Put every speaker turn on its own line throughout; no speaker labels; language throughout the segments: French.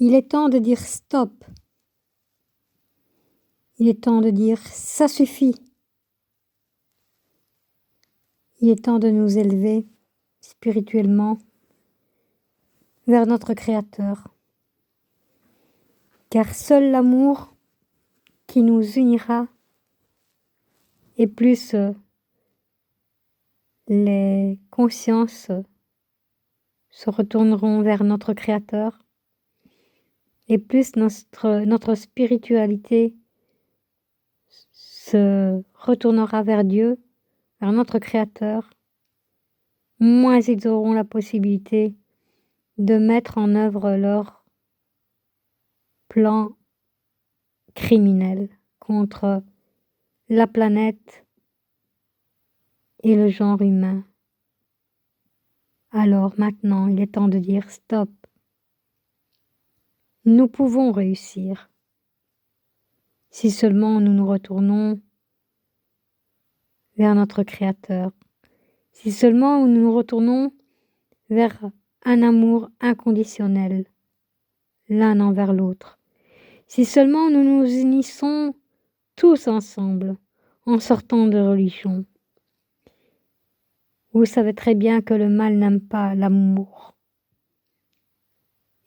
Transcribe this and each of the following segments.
Il est temps de dire stop. Il est temps de dire ça suffit. Il est temps de nous élever spirituellement vers notre Créateur. Car seul l'amour qui nous unira et plus les consciences se retourneront vers notre Créateur et plus notre spiritualité se retournera vers Dieu, vers notre Créateur, moins ils auront la possibilité de mettre en œuvre leur plan criminel contre la planète et le genre humain. Alors maintenant, il est temps de dire stop. Nous pouvons réussir si seulement nous nous retournons vers notre Créateur, si seulement nous nous retournons vers un amour inconditionnel, l'un envers l'autre, si seulement nous nous unissons tous ensemble en sortant de religion. Vous savez très bien que le mal n'aime pas l'amour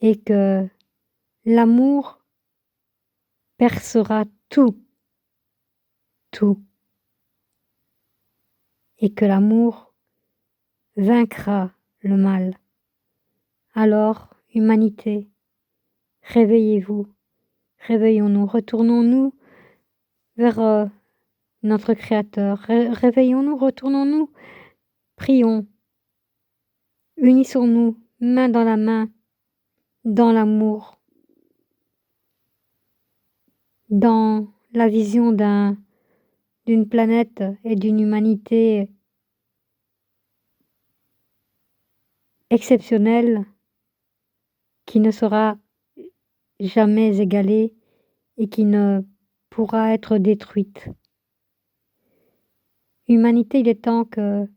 et que l'amour percera tout, et que l'amour vaincra le mal. Alors, humanité, réveillez-vous, réveillons-nous, retournons-nous vers notre Créateur, réveillons-nous, retournons-nous, prions, unissons-nous main dans la main, dans l'amour, dans la vision d'une planète et d'une humanité exceptionnelle qui ne sera jamais égalée et qui ne pourra être détruite. Humanité, il est temps que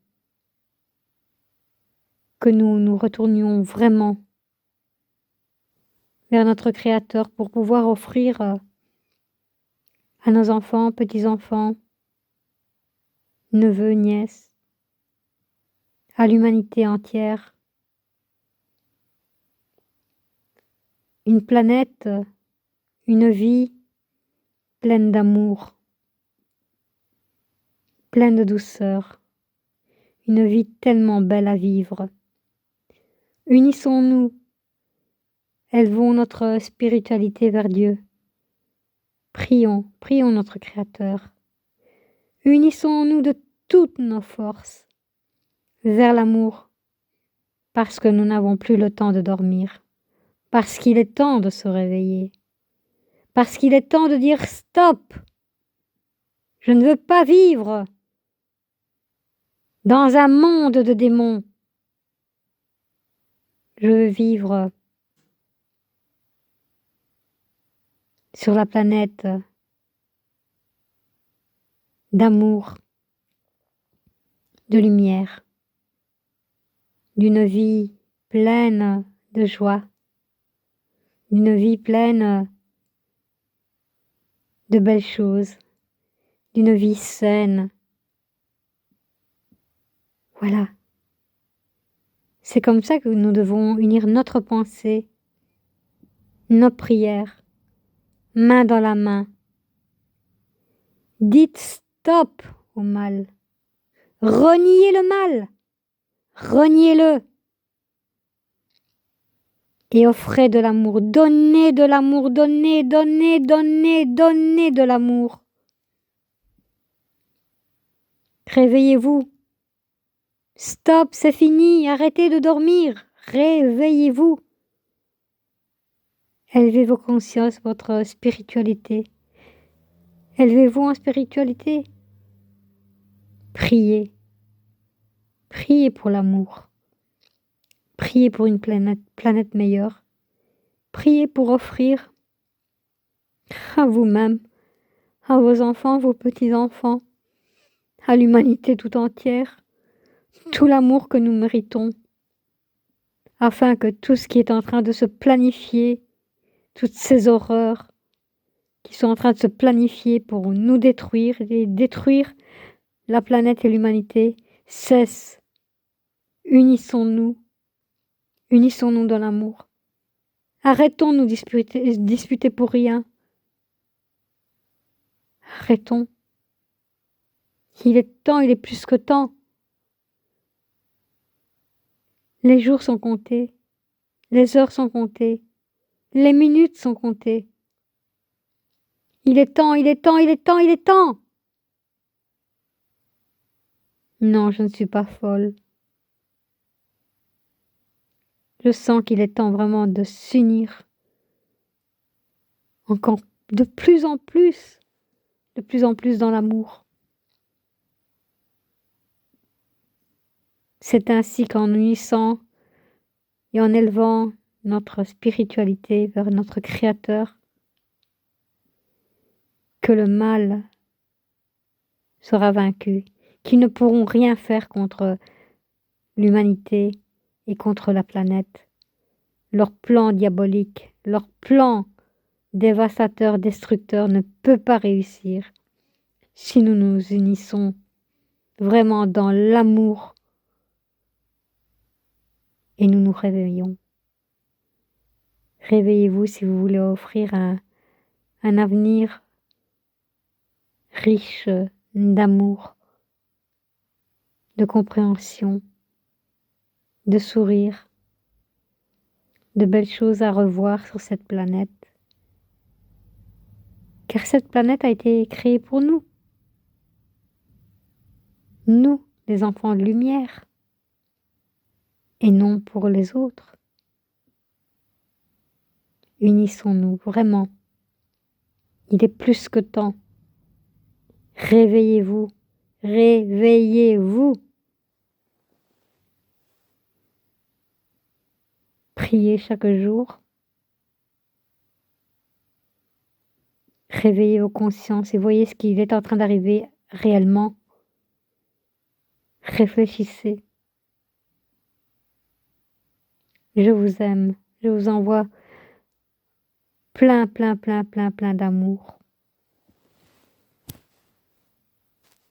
nous nous retournions vraiment vers notre Créateur pour pouvoir offrir à nos enfants, petits-enfants, neveux, nièces, à l'humanité entière, une planète, une vie pleine d'amour, pleine de douceur, une vie tellement belle à vivre. Unissons-nous, élevons notre spiritualité vers Dieu. Prions notre Créateur. Unissons-nous de toutes nos forces vers l'amour, parce que nous n'avons plus le temps de dormir, parce qu'il est temps de se réveiller, parce qu'il est temps de dire stop. Je ne veux pas vivre dans un monde de démons. Je veux vivre sur la planète d'amour, de lumière, d'une vie pleine de joie, d'une vie pleine de belles choses, d'une vie saine. Voilà. C'est comme ça que nous devons unir notre pensée, nos prières, main dans la main. Dites stop au mal. Reniez le mal. Reniez-le. Et offrez de l'amour. Donnez de l'amour. Donnez de l'amour. Réveillez-vous. Stop, c'est fini. Arrêtez de dormir. Réveillez-vous. Élevez vos consciences, votre spiritualité. Élevez-vous en spiritualité. Priez. Priez pour l'amour. Priez pour une planète meilleure. Priez pour offrir à vous-même, à vos enfants, vos petits-enfants, à l'humanité tout entière, tout l'amour que nous méritons, afin que tout ce qui est en train de se planifier toutes ces horreurs qui sont en train de se planifier pour nous détruire et détruire la planète et l'humanité, cessent. Unissons-nous, unissons-nous dans l'amour. Arrêtons de nous disputer pour rien. Arrêtons. Il est temps, il est plus que temps. Les jours sont comptés, les heures sont comptées, les minutes sont comptées. Il est temps, il est temps, il est temps, il est temps. Non, je ne suis pas folle. Je sens qu'il est temps vraiment de s'unir encore de plus en plus dans l'amour. C'est ainsi qu'en unissant et en élevant notre spiritualité vers notre Créateur, que le mal sera vaincu, qu'ils ne pourront rien faire contre l'humanité et contre la planète. Leur plan diabolique, leur plan dévastateur, destructeur ne peut pas réussir si nous nous unissons vraiment dans l'amour et nous nous réveillons. Réveillez-vous si vous voulez offrir un avenir riche d'amour, de compréhension, de sourire, de belles choses à revoir sur cette planète. Car cette planète a été créée pour nous. Nous, les enfants de lumière, et non pour les autres. Unissons-nous vraiment. Il est plus que temps. Réveillez-vous, réveillez-vous. Priez chaque jour. Réveillez vos consciences et voyez ce qui est en train d'arriver réellement. Réfléchissez. Je vous aime. Je vous envoie plein d'amour.